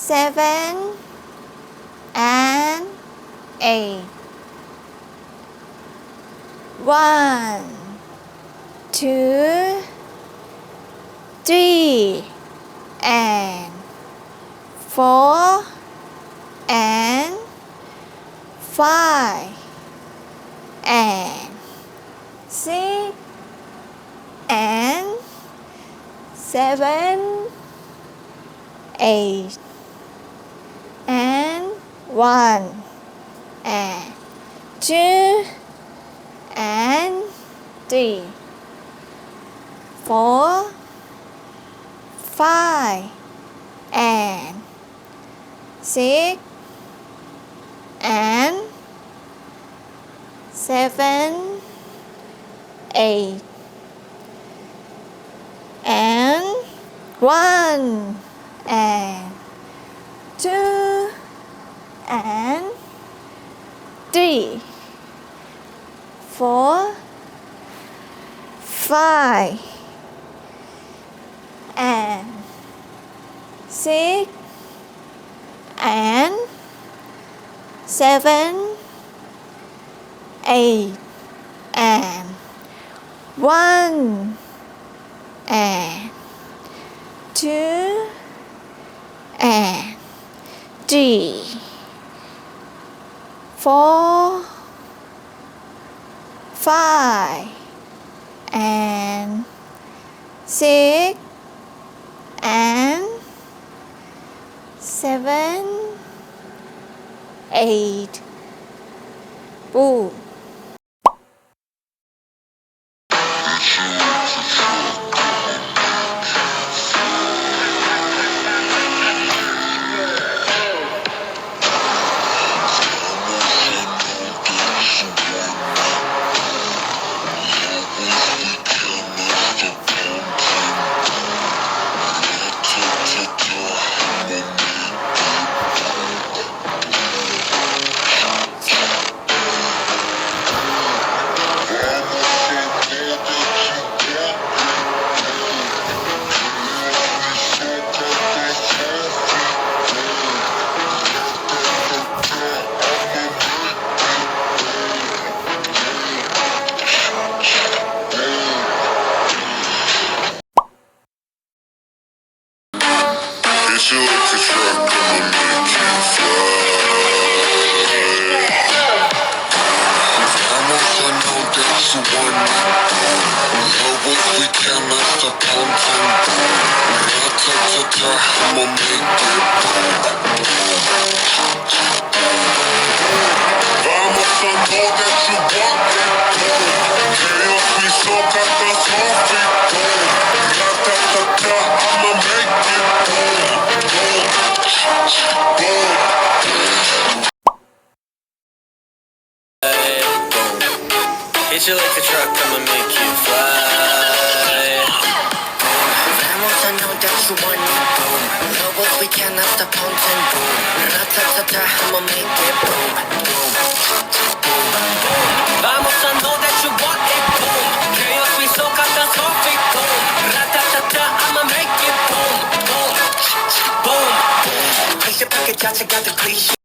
7 and 8. 1, 2, 3 and 4 and 5 and 6 and 7, 8 and 1 and 2 and 3, 4, 5 and 6 and 7, 8 and 1 and 2 and 3, 4, 5 and 6 and 7, 8 and 1 and 2 and 3, 4, 5 and 6 and 7, 8. Boom. It's your Chk Chk, I'ma make you fly. Vamos, I know that you want it. Love if we cannot stop counting. Ra-ta-ta-ta, I'ma make it boom. Vamos, I know that you want it. Chaos, we so catastrophic. Ra-ta-ta-ta, I'ma make it boom. Hit you like a truck, I'ma make you fly. Vamos, I know that you want it, boom. Robots, we cannot stop counting, boom. Ra-ta-ta-ta, I'ma make it boom, boom, boom, boom. Vamos, I know that you want it, boom. Chaos, we so catastrophic, boom. Ra-ta-ta-ta, I'ma make it boom, boom, boom, boom. Place your pocket, got the cliche.